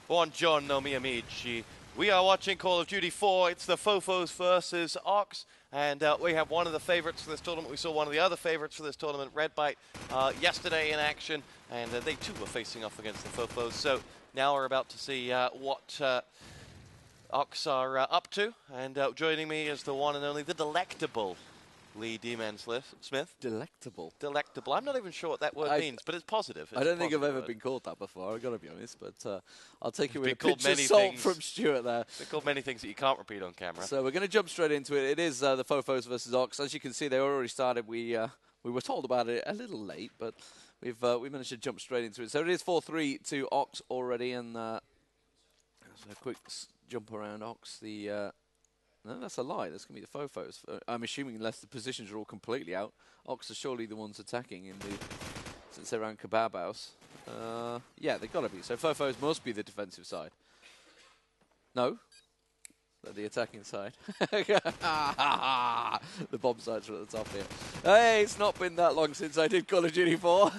Buongiorno, mi amici. We are watching Call of Duty 4. It's the Fofos versus OX. And we have one of the favorites for this tournament. We saw one of the other favorites for this tournament, Red Bite, yesterday in action. And they too were facing off against the Fofos. So now we're about to see what OX are up to. And joining me is the one and only, the delectable Lee D-Man Smith. Delectable. Delectable. I'm not even sure what that word means, but it's positive. I don't think I've ever been called that before, I've got to be honest, but I'll take it with a called pinch of salt from Stuart there. They're called many things that you can't repeat on camera. So we're going to jump straight into it. It is the Fofos versus OX. As you can see, they already started. We were told about it a little late, but we managed to jump straight into it. So it is 4-3 to OX already, and so a quick jump around OX. No, that's a lie. That's going to be the Fofos. I'm assuming unless the positions are all completely out. OX are surely the ones attacking since they're around Kebab House. Yeah, they've got to be. So Fofos must be the defensive side. No? They're the attacking side. The bomb sites are at the top here. Hey, it's not been that long since I did Call of Duty 4.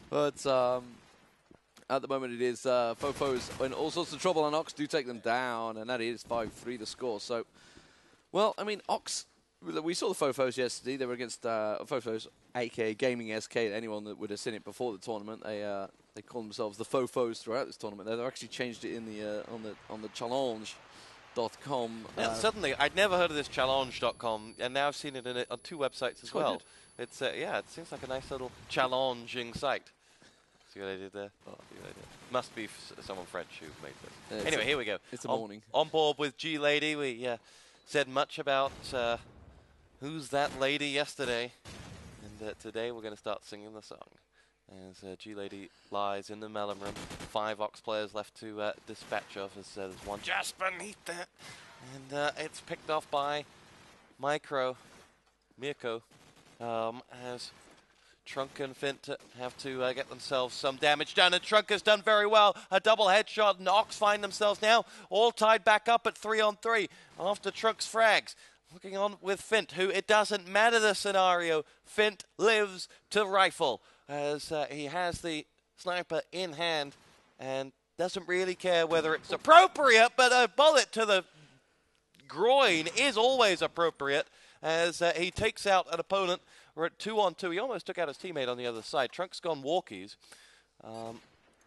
But, at the moment, it is Fofos in all sorts of trouble, and OX do take them down, and that is 5-3 the score. So, well, I mean, OX, we saw the Fofos yesterday. They were against Fofos, aka Gaming SK. Anyone that would have seen it before the tournament, they call themselves the Fofos throughout this tournament. They've actually changed it in the on the challenge.com. Yeah, suddenly, I'd never heard of this challenge.com, and now I've seen it on two websites as well. It's yeah, it seems like a nice little challenging site. See what I did there? Oh, see what I did. Must be someone French who made this. Anyway, here we go. It's a morning. On board with G Lady, we said much about who's that lady yesterday, and today we're going to start singing the song. As G Lady lies in the melon room, 5 OX players left to dispatch of. As there's one just beneath that, and it's picked off by Mirko, as Trunk and Fint have to get themselves some damage done, and Trunk has done very well. A double headshot, and OX find themselves now all tied back up at 3-on-3 after Trunk's frags. Looking on with Fint, who it doesn't matter the scenario. Fint lives to rifle as he has the sniper in hand and doesn't really care whether it's appropriate, but a bullet to the groin is always appropriate as he takes out an opponent. We're at 2-on-2. He almost took out his teammate on the other side. Trunk's gone walkies.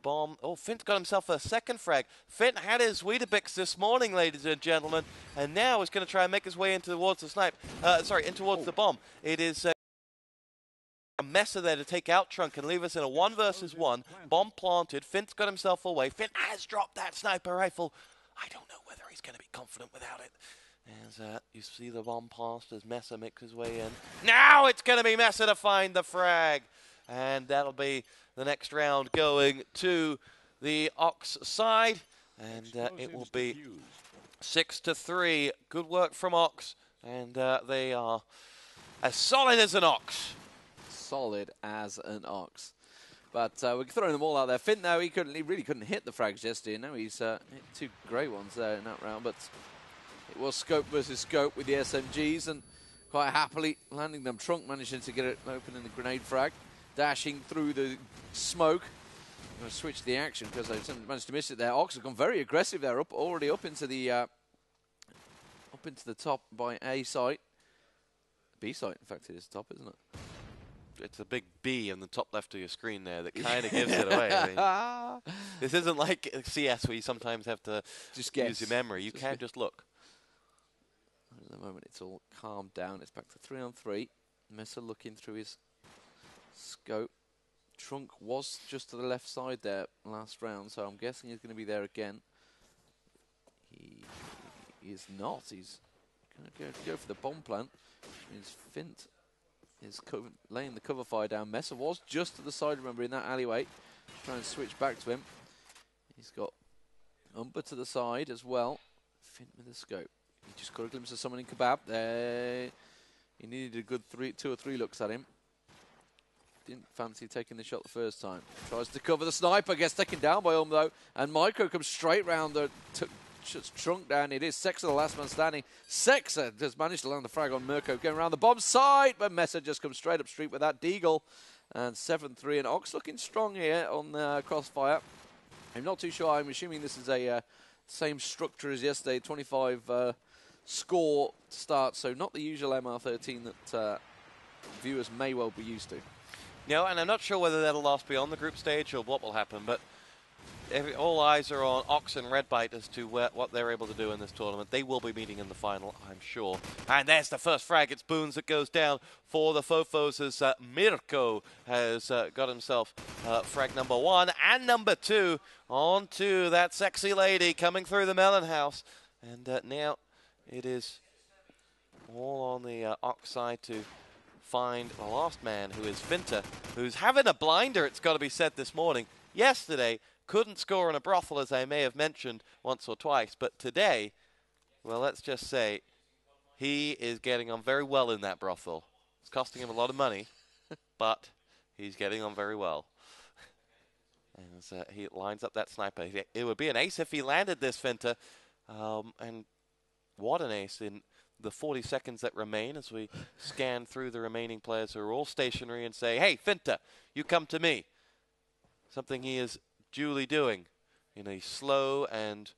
Bomb. Oh, Fint's got himself a second frag. Fint had his Weetabix this morning, ladies and gentlemen, and now is going to try and make his way in towards the snipe. In towards the bomb. It is a messer there to take out Trunk and leave us in a 1 versus 1. Bomb planted. Fint's got himself away. Fint has dropped that sniper rifle. I don't know whether he's going to be confident without it. As you see the bomb passed as Messer makes his way in. Now it's going to be Messer to find the frag. And that'll be the next round going to the OX side. And it will be 6-3. Good work from OX. And they are as solid as an OX. Solid as an OX. But we're throwing them all out there. Fint now, he really couldn't hit the frags yesterday. Now he's hit 2 great ones there in that round. But it was scope versus scope with the SMGs, and quite happily landing them. Trunk managing to get it open in the grenade frag, dashing through the smoke. I'm going to switch the action because I managed to miss it there. OX have gone very aggressive there, already up into the top by A site. B site, in fact, it is top, isn't it? It's a big B in the top left of your screen there that kind of gives it away. I mean, this isn't like CS where you sometimes have to just use your memory. You can't just look. At the moment, it's all calmed down. It's back to 3-on-3. Messer looking through his scope. Trunk was just to the left side there last round, so I'm guessing he's going to be there again. He is not. He's going to go for the bomb plant, which means Fint is laying the cover fire down. Messer was just to the side, remember, in that alleyway. Try and switch back to him. He's got Umber to the side as well. Fint with the scope. He just got a glimpse of someone in Kebab. There, he needed a good 2 or 3 looks at him. Didn't fancy taking the shot the first time. Tries to cover the sniper, gets taken down by though. And Mirko comes straight round the shuts Trunk down. It is Sexa, the last man standing. Sexa just managed to land the frag on Mirko, going around the bomb site, but Messer just comes straight up street with that deagle. And 7-3, and Ox looking strong here on Crossfire. I'm not too sure. I'm assuming this is a same structure as yesterday, 25 score to start, so not the usual MR13 that viewers may well be used to. No, and I'm not sure whether that'll last beyond the group stage or what will happen, but all eyes are on Ox and Redbite as to what they're able to do in this tournament. They will be meeting in the final, I'm sure. And there's the first frag. It's Boons that goes down for the Fofos as Mirko has got himself frag number 1 and number 2 onto that sexy lady coming through the melon house. And now it is all on the Ox side to find the last man, who is Finta, who's having a blinder, it's got to be said, this morning. Yesterday, couldn't score in a brothel, as I may have mentioned once or twice, but today, well, let's just say he is getting on very well in that brothel. It's costing him a lot of money, but he's getting on very well. And as he lines up that sniper, it would be an ace if he landed this, Finta. And what an ace in the 40 seconds that remain as we scan through the remaining players who are all stationary and say, hey, Finta, you come to me. Something he is duly doing in a slow and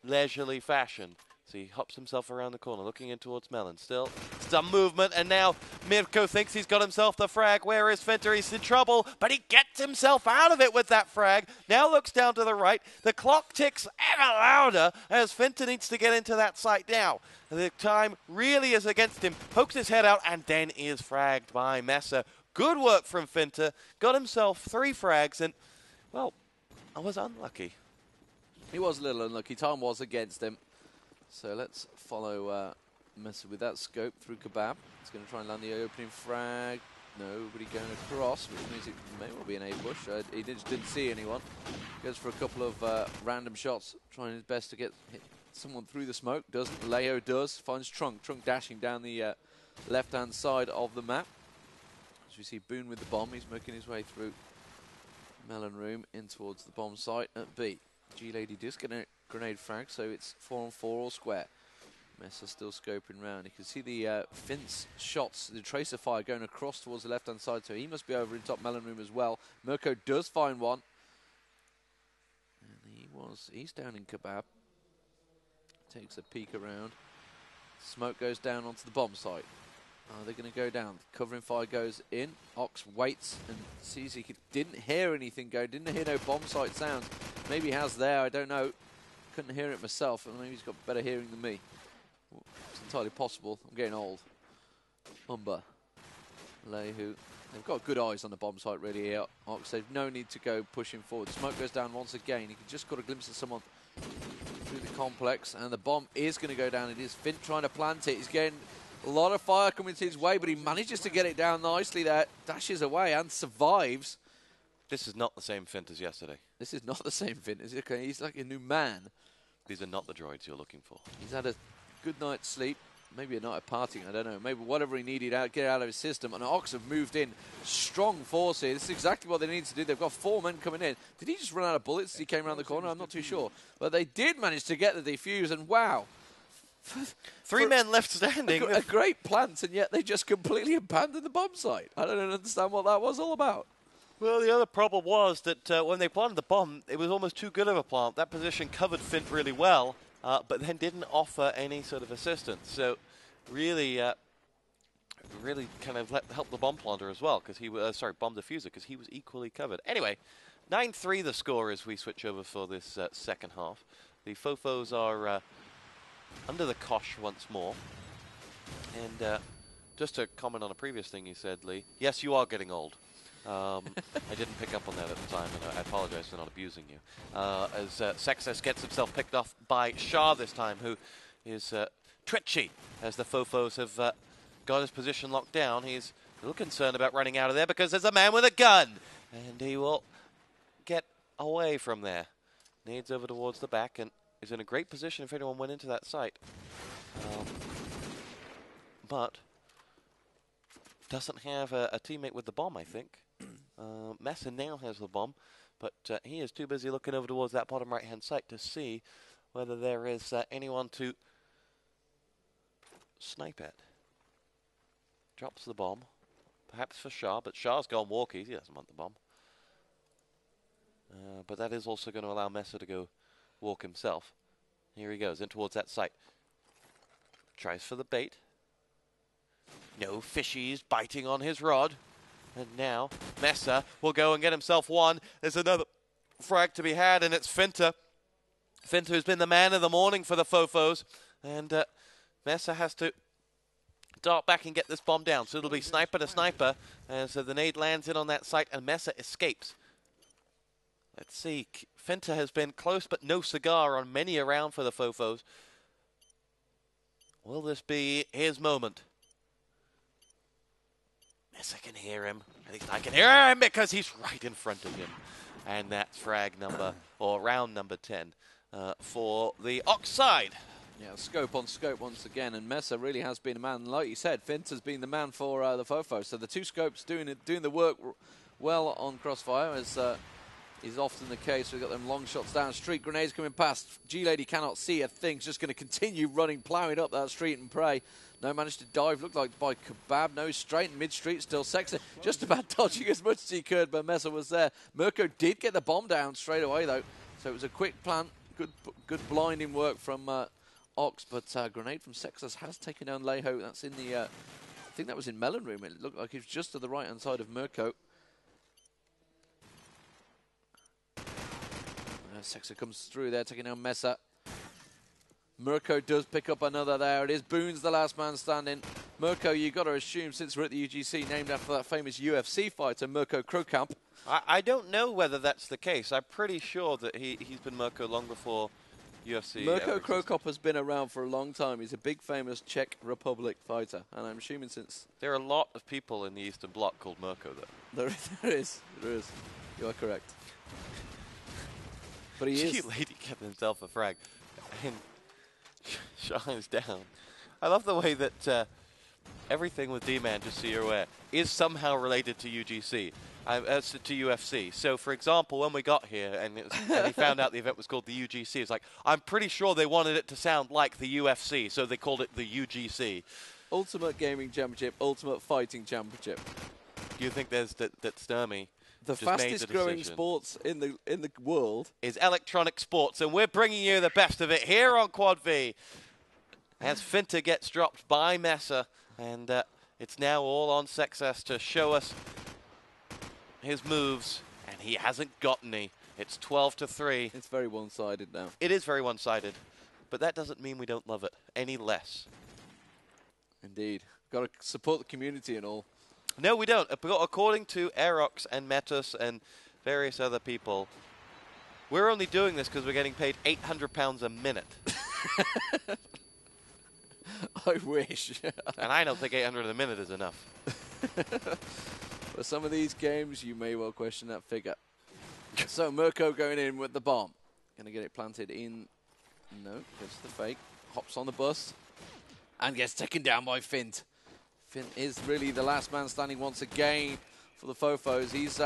leisurely fashion. So he hops himself around the corner, looking in towards Melon. Still some movement, and now Mirko thinks he's got himself the frag. Where is Finta? He's in trouble, but he gets himself out of it with that frag. Now looks down to the right. The clock ticks ever louder as Finta needs to get into that site now. The time really is against him. Pokes his head out and then is fragged by Mesa. Good work from Finta. Got himself 3 frags, and, well, I was unlucky. He was a little unlucky. Time was against him. So let's follow Mesa with that scope through Kebab. He's going to try and land the opening frag. Nobody going across, which means it may well be an ambush. He just didn't see anyone. Goes for a couple of random shots, trying his best to hit someone through the smoke. Doesn't. Leo does. Finds Trunk. Trunk dashing down the left-hand side of the map. As we see Boone with the bomb, he's making his way through Melon Room in towards the bomb site at B. G-Lady does get a grenade frag, so it's 4-on-4 all square. Mesa still scoping round. You can see the Fince shots, the tracer fire going across towards the left-hand side, so he must be over in top Melon Room as well. Mirko does find one. And he's down in Kebab. Takes a peek around. Smoke goes down onto the bomb site. They're going to go down. Covering fire goes in. Ox waits and sees he didn't hear anything go. Didn't hear no bomb site sounds. Maybe he has there. I don't know. Couldn't hear it myself. And maybe he's got better hearing than me. It's entirely possible. I'm getting old. Umber. Lehu. They've got good eyes on the bomb site really here. Ox, they've no need to go pushing forward. Smoke goes down once again. He just got a glimpse of someone through the complex. And the bomb is going to go down. It is Fint trying to plant it. He's getting a lot of fire coming to his way, but he manages to get it down nicely there. Dashes away and survives. This is not the same Fint as yesterday. This is not the same Fint. He's like a new man. These are not the droids you're looking for. He's had a good night's sleep. Maybe a night of partying, I don't know. Maybe whatever he needed to get out of his system. And Ox have moved in. Strong force here. This is exactly what they need to do. They've got 4 men coming in. Did he just run out of bullets as he came around the corner? I'm not too sure. But they did manage to get the defuse, and wow. 3 men left standing. A great plant, and yet they just completely abandoned the bomb site. I don't understand what that was all about. Well, the other problem was that when they planted the bomb, it was almost too good of a plant. That position covered Fint really well, but then didn't offer any sort of assistance. So really kind of helped the bomb planter as well, because he was, bomb diffuser, because he was equally covered. Anyway, 9-3 the score as we switch over for this second half. The Fofos are under the cosh once more. And just to comment on a previous thing you said, Lee, yes, you are getting old. I didn't pick up on that at the time, and I apologize for not abusing you. As Sexus gets himself picked off by Shah this time, who is twitchy, as the Fofos have got his position locked down. He's a little concerned about running out of there because there's a man with a gun, and he will get away from there. Nades over towards the back, and is in a great position if anyone went into that site. But doesn't have a teammate with the bomb, I think. Mesa now has the bomb, but he is too busy looking over towards that bottom right-hand side to see whether there is anyone to snipe at. Drops the bomb, perhaps for Shah, but Shah's gone walkies. He doesn't want the bomb. But that is also going to allow Mesa to go walk himself. Here he goes, in towards that site. Tries for the bait. No fishies biting on his rod. And now Mesa will go and get himself one. There's another frag to be had, and it's Finta. Finta, who's been the man of the morning for the fofos. And Mesa has to dart back and get this bomb down. So it'll be sniper to sniper. And so the nade lands in on that site, and Mesa escapes. Let's see. Finta has been close, but no cigar on many a round for the fofos. Will this be his moment? Mesa can hear him. At least I can hear him because he's right in front of him. And that's frag number, or round number 10 for the Ox side. Yeah, scope on scope once again, and Mesa really has been a man. Like you said, Finta's been the man for the fofos. So the two scopes doing the work well on Crossfire, as is often the case. We've got them long shots down, street grenades coming past. G-Lady cannot see a thing, just going to continue running, ploughing up that street and pray. No, managed to dive, looked like by Kebab. No, straight in mid-street, still Sexy. Just about dodging as much as he could, but Mesa was there. Mirko did get the bomb down straight away, though. So it was a quick plant, good blinding work from Ox, but grenade from Sexus has taken down Leho. That's in the, I think that was in Melon Room. It looked like he was just to the right-hand side of Mirko. Sexer comes through there, taking down Mesa. Mirko does pick up another there. It is Boone's the last man standing. Mirko, you got to assume, since we're at the UGC, named after that famous UFC fighter, Mirko Krokamp. I don't know whether that's the case. I'm pretty sure that he's been Mirko long before UFC. Mirko Krokamp has been around for a long time. He's a big, famous Czech Republic fighter. And I'm assuming since... There are a lot of people in the Eastern Bloc called Mirko, though. There is. You are correct. But he is... Lady kept himself a frag. And shines down. I love the way that everything with D-Man, just so you're aware, is somehow related to UGC. To UFC. So, for example, when we got here and he found out the event was called the UGC, it's like, I'm pretty sure they wanted it to sound like the UFC, so they called it the UGC. Ultimate Gaming Championship, Ultimate Fighting Championship. Do you think there's that Sturmy? The fastest growing sports in the world is electronic sports, and we're bringing you the best of it here on Quad V. As Finta gets dropped by Mesa, and it's now all on Sexus to show us his moves, and he hasn't got any. It's 12-3. It's very one-sided now. It is very one-sided, but that doesn't mean we don't love it any less. Indeed. Got to support the community and all. No, we don't. According to Aerox and Metus and various other people, we're only doing this because we're getting paid £800 a minute. I wish. And I don't think 800 a minute is enough. For some of these games, you may well question that figure. So Mirko going in with the bomb. Going to get it planted in. No, goes to the fake. Hops on the bus. And gets taken down by Fint. Fint is really the last man standing once again for the fofos. He's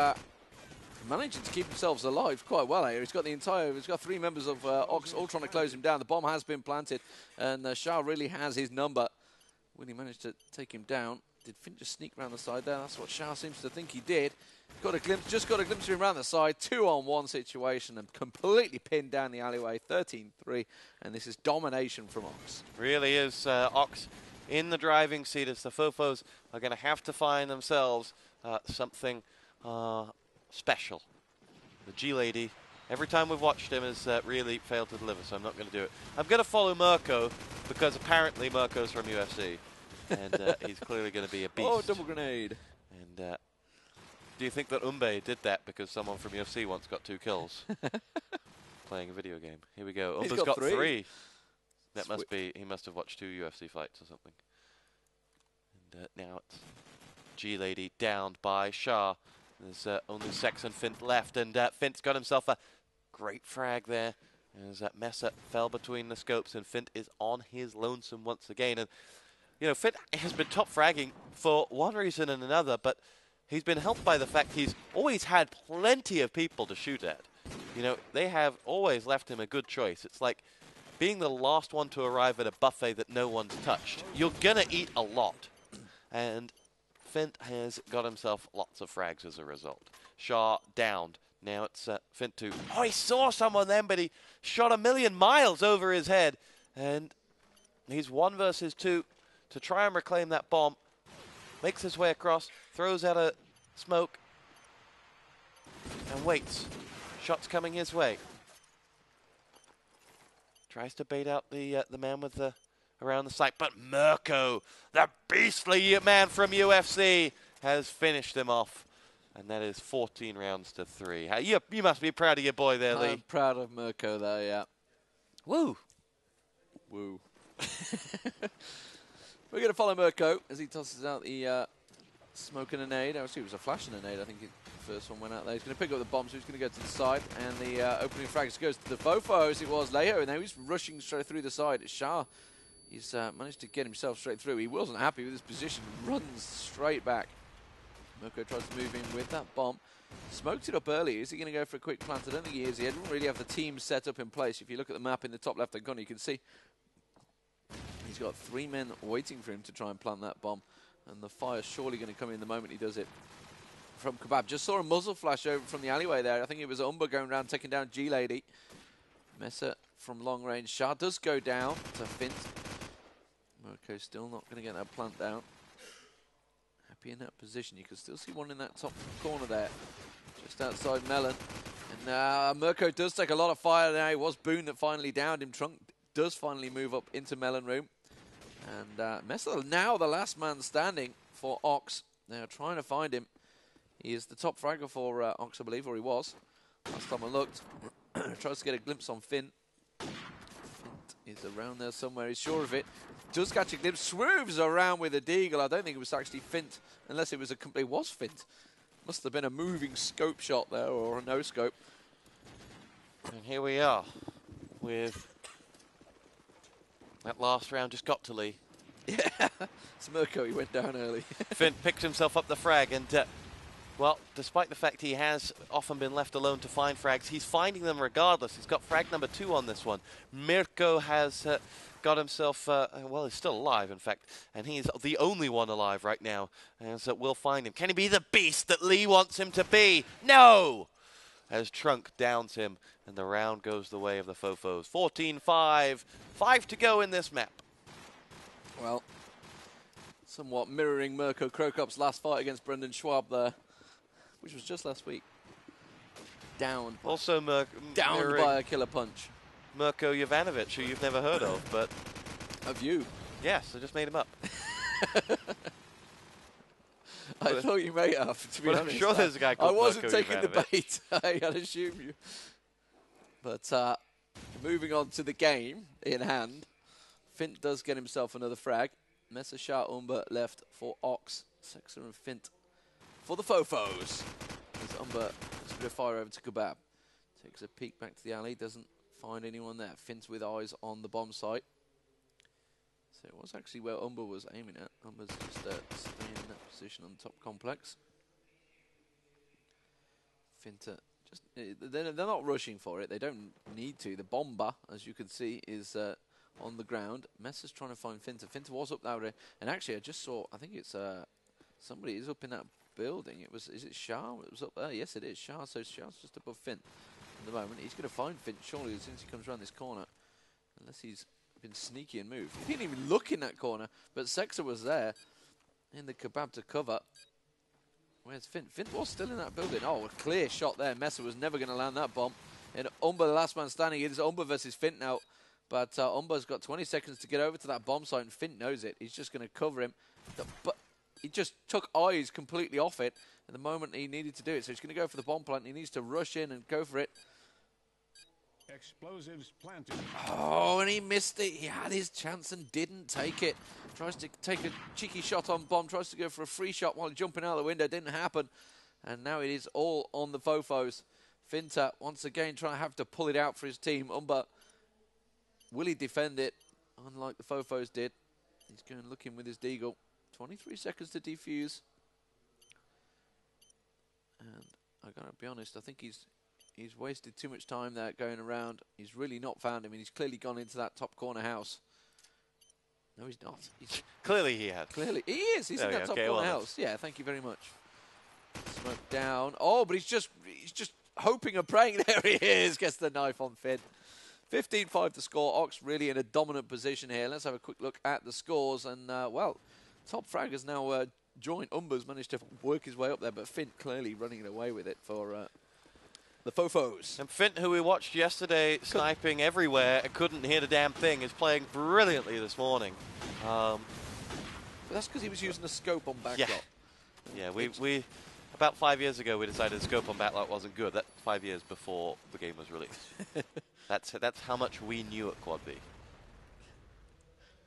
managing to keep himself alive quite well here. He's got three members of Ox all trying to close him down. The bomb has been planted, and Shah really has his number. Will he manage to take him down? Did Fint just sneak around the side there? That's what Shah seems to think he did. Just got a glimpse of him around the side. 2-on-1 situation and completely pinned down the alleyway. 13-3, and this is domination from Ox. Really is Ox in the driving seat as the fofos are going to have to find themselves something special. The G-Lady, every time we've watched him, has really failed to deliver, so I'm not going to do it. I'm going to follow Mirko because apparently Mirko's from UFC, and he's clearly going to be a beast. Oh, double grenade. And do you think that Umbe did that because someone from UFC once got 2 kills playing a video game? Here we go. Umbe's got 3. That must be, he must have watched 2 UFC fights or something. And now it's G-Lady downed by Shah. There's only Sex and Fint left, and Fint's got himself a great frag there. As Mesa fell between the scopes, and Fint is on his lonesome once again. And, you know, Fint has been top fragging for one reason and another, but he's been helped by the fact he's always had plenty of people to shoot at. You know, they have always left him a good choice. It's like being the last one to arrive at a buffet that no one's touched. You're going to eat a lot. And Fint has got himself lots of frags as a result. Shah downed. Now it's Fint 2. Oh, he saw someone then, but he shot a million miles over his head. And he's 1 versus 2 to try and reclaim that bomb. Makes his way across, throws out a smoke, and waits. Shots coming his way. Tries to bait out the man with the around the site, but Mirko, the beastly man from UFC, has finished him off. And that is 14 rounds to 3. You must be proud of your boy there, Lee. I'm proud of Mirko there, yeah. Woo. Woo. We're going to follow Mirko as he tosses out the smoke and a nade. Actually, it was a flash and a nade. I think the first one went out there. He's going to pick up the bomb, so he's going to go to the side. And the opening frag goes to the fofos. It was Leo, and now he's rushing straight through the side. It's Shah. He's managed to get himself straight through. He wasn't happy with his position. Runs straight back. Mirko tries to move in with that bomb. Smoked it up early. Is he going to go for a quick plant? I don't think he is. He didn't really have the team set up in place. If you look at the map in the top left-hand corner, you can see he's got 3 men waiting for him to try and plant that bomb. And the fire's surely going to come in the moment he does it. From Kebab. Just saw a muzzle flash over from the alleyway there. I think it was Umber going around taking down G-Lady. Messer from long range. Shah does go down to Fint. Mirko still not going to get that plant down. Happy in that position. You can still see one in that top corner there. Just outside Melon. And Mirko does take a lot of fire now. It was Boone that finally downed him. Trunk does finally move up into Melon Room. And Messer now the last man standing for Ox. They're trying to find him. He is the top fragger for Ox, I believe, or he was. Last time I looked. Tries to get a glimpse on Finn. Fint is around there somewhere. He's sure of it. Does catch a glimpse. Swooves around with a deagle. I don't think it was actually Fint, unless it was it was Fint. Must have been a moving scope shot there, or a no scope. And here we are with that last round just got to Lee. Yeah, it's Mirko. He went down early. Finn picked himself up the frag, and well, despite the fact he has often been left alone to find frags, he's finding them regardless. He's got frag number 2 on this one. Mirko has got himself, well, he's still alive, in fact, and he's the only one alive right now, and so we'll find him. Can he be the beast that Lee wants him to be? No! As Trunk downs him, and the round goes the way of the fofos. 14-5, 5 to go in this map. Well, somewhat mirroring Mirko Krokop's last fight against Brendan Schwab there, which was just last week. Downed. Also downed by a killer punch. Mirko Jovanovic, who you've never heard of, but... Have you? Yes, I just made him up. I thought you may have, to be honest. I'm sure there's a guy called I wasn't Mirko taking Jovanovic. the bait. I had assumed you. But moving on to the game in hand, Fint does get himself another frag. Messer Shah Umber left for Ox. Sexer and Fint for the fofos. As Umber puts a bit of fire over to Kebab. Takes a peek back to the alley, doesn't find anyone there. Fint's with eyes on the bomb site. So it was actually where Umber was aiming at. Umber's just staying in that position on the top complex. Finta just they're not rushing for it. They don't need to. The bomber, as you can see, is on the ground. Messer's trying to find Finta. Finta was up there, and actually I just saw. I think it's somebody is up in that building. Is it Shah? It was up there. Yes, it is Shah. So Shah's just above Fint at the moment. He's going to find Fint surely as soon as he comes around this corner, unless he's been sneaky and moved. He didn't even look in that corner, but Sexer was there in the Kebab to cover. Where's Fint? Fint was still in that building. Oh, a clear shot there. Messer was never going to land that bomb. And Umber, the last man standing, it is Umber versus Fint now. But Umber's got 20 seconds to get over to that bomb site, and Fint knows it. He's just going to cover him. But he just took eyes completely off it at the moment he needed to do it. So he's going to go for the bomb plant. He needs to rush in and go for it. Explosives planted. Oh, and he missed it. He had his chance and didn't take it. Tries to take a cheeky shot on bomb. Tries to go for a free shot while jumping out the window. Didn't happen. And now it is all on the fofos. Finta once again trying to have to pull it out for his team. Umber, will he defend it? Unlike the fofos did. He's going looking with his deagle. 23 seconds to defuse. And I gotta be honest, I think he's wasted too much time there going around. He's really not found him, and he's clearly gone into that top corner house. No, he's not. He's Clearly he had. clearly, he is. He's in that top corner house. Yeah, thank you very much. Smoke down. Oh, but he's just hoping and praying. There he is. Gets the knife on Finn. 15-5 to score. Ox really in a dominant position here. Let's have a quick look at the scores. And, well, top frag has now joined. Umber's managed to work his way up there, but Finn clearly running away with it for the fofos. And Finn, who we watched yesterday sniping everywhere and couldn't hit a damn thing, is playing brilliantly this morning. But that's because he was using a scope on backlot. Yeah, we about 5 years ago we decided scope on backlot wasn't good. That's 5 years before the game was released. That's how much we knew at Quad B.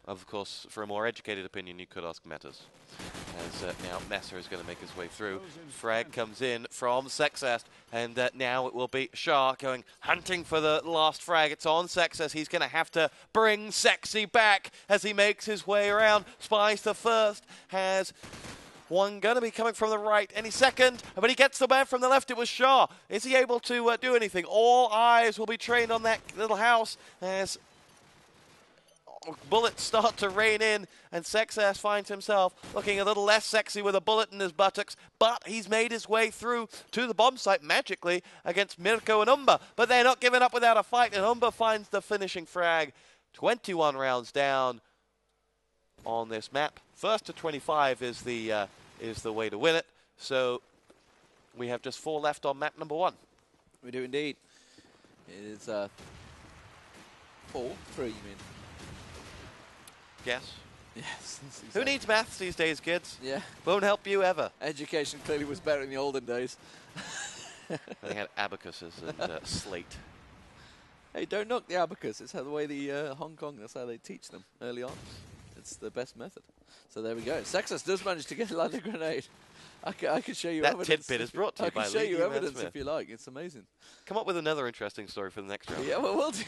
Of course, for a more educated opinion, you could ask Metas. As now Messer is going to make his way through. Frag comes in from Sexast, and now it will be Shah going hunting for the last frag. It's on Sexast. He's going to have to bring Sexy back as he makes his way around. Spies the first, has one going to be coming from the right any second, but he gets the man from the left. It was Shah. Is he able to do anything? All eyes will be trained on that little house as bullets start to rain in, and Sexass finds himself looking a little less sexy with a bullet in his buttocks, but he's made his way through to the bomb site magically against Mirko and Umber, but they're not giving up without a fight, and Umber finds the finishing frag. 21 rounds down on this map. First to 25 is the way to win it, so we have just 4 left on map number 1. We do indeed. It is 4, 3, you mean? Yes. Yes. Exactly. Who needs maths these days, kids? Yeah. Won't help you ever. Education clearly was better in the olden days. They had abacuses and slate. Hey, don't knock the abacus. It's how the way the Hong Kong, that's how they teach them early on. It's the best method. So there we go. Sexus does manage to get like a grenade. I can show you evidence. That tidbit is brought to you by I can show you Lee evidence Smith. if you like. It's amazing. Come up with another interesting story for the next round. Yeah, well, we'll do.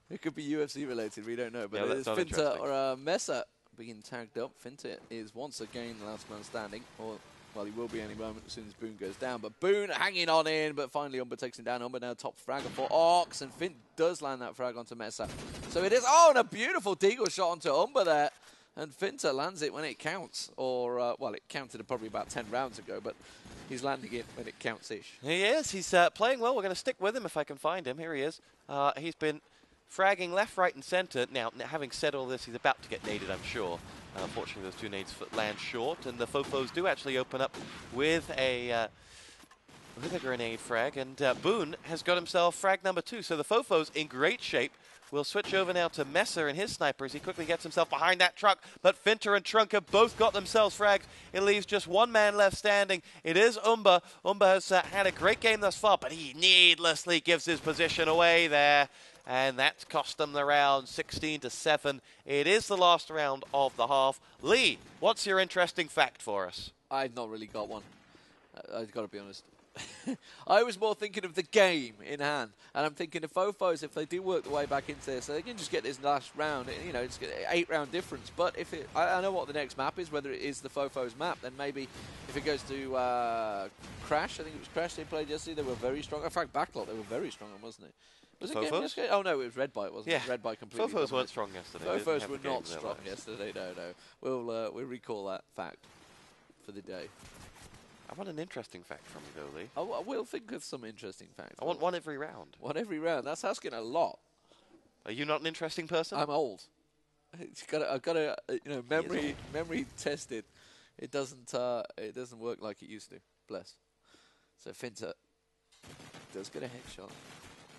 It could be UFC related, we don't know. But Yeah, it is Finta or Mesa being tagged up. Finta is once again the last man standing. Or, well, he will be any moment as soon as Boone goes down. But Boone hanging on in, but finally Umber takes him down. Umber now top fragger for Ox, and Fint does land that frag onto Mesa. So it is, oh, and a beautiful deagle shot onto Umber there. And Finta lands it when it counts. Or, well, it counted probably about 10 rounds ago, but he's landing it when it counts-ish. He is. He's playing well. We're going to stick with him if I can find him. Here he is. He's been fragging left, right, and center. Now, having said all this, he's about to get naded, I'm sure. Unfortunately, those 2 nades land short, and the fofos do actually open up with a grenade frag, and Boone has got himself frag number 2. So the fofos in great shape. We'll switch over now to Messer and his snipers. He quickly gets himself behind that truck, but Finter and Trunk have both got themselves fragged. It leaves just 1 man left standing. It is Umber. Umber has had a great game thus far, but he needlessly gives his position away there. And that's cost them the round, 16-7. It is the last round of the half. Lee, what's your interesting fact for us? I've not really got one. I've got to be honest. I was more thinking of the game in hand, and I'm thinking of Fofos, if they do work their way back into this, so they can just get this last round. You know, it's an 8-round difference. But if it, I know what the next map is, whether it is the Fofos map, then maybe if it goes to Crash, I think it was Crash they played yesterday. They were very strong. In fact, Backlot they were very strong, wasn't it? Was it game yesterday? Oh no, it was Red Bite, wasn't it? Red Bite completely. Fofos weren't strong yesterday. Fofos were not strong yesterday. No. We'll recall that fact for the day. I want an interesting fact from you, though, Lee. I will think of some interesting facts. I want one every round. One every round. That's asking a lot. Are you not an interesting person? I'm old. I've got to, memory tested. It doesn't work like it used to. Bless. So Finta does get a headshot.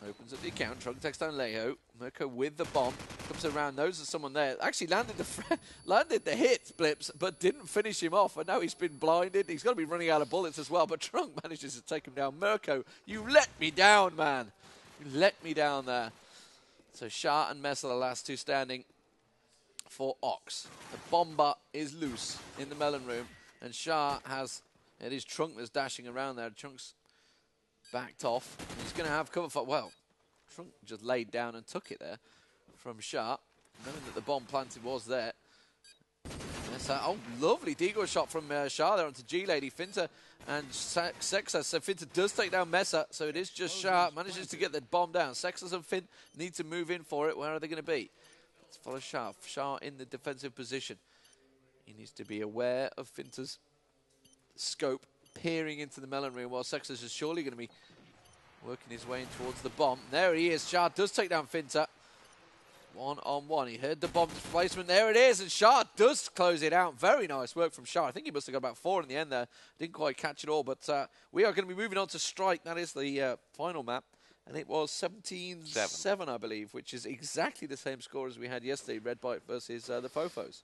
Opens up the account. Trunk takes down Leho. Mirko with the bomb. Comes around. Knows there's someone there. Actually landed the hit, Blips, but didn't finish him off. And now he's been blinded. He's got to be running out of bullets as well. But Trunk manages to take him down. Mirko, you let me down, man. You let me down there. So Shah and Mess are the last 2 standing for Ox. The bomber is loose in the melon room. And Shah has, it is Trunk that's dashing around there. Trunk's backed off. He's going to have cover for, well, Trunk just laid down and took it there from Shah, knowing that the bomb planted was there. Oh, lovely deagle shot from Shah there onto G-Lady. Finta and Sexas. So Finta does take down Mesa, so it is just Shah. Manages to get the bomb down. Sexas and Fint need to move in for it. Where are they going to be? Let's follow Shah. Shah in the defensive position. He needs to be aware of Finta's scope, peering into the melon room, while Sextus is surely going to be working his way in towards the bomb. There he is. Shah does take down Finta. 1-on-1. He heard the bomb displacement. There it is, and Shah does close it out. Very nice work from Shah. I think he must have got about 4 in the end there. Didn't quite catch it all, but we are going to be moving on to Strike. That is the final map, and it was 17-7, I believe, which is exactly the same score as we had yesterday, Red Bite versus the Fofos.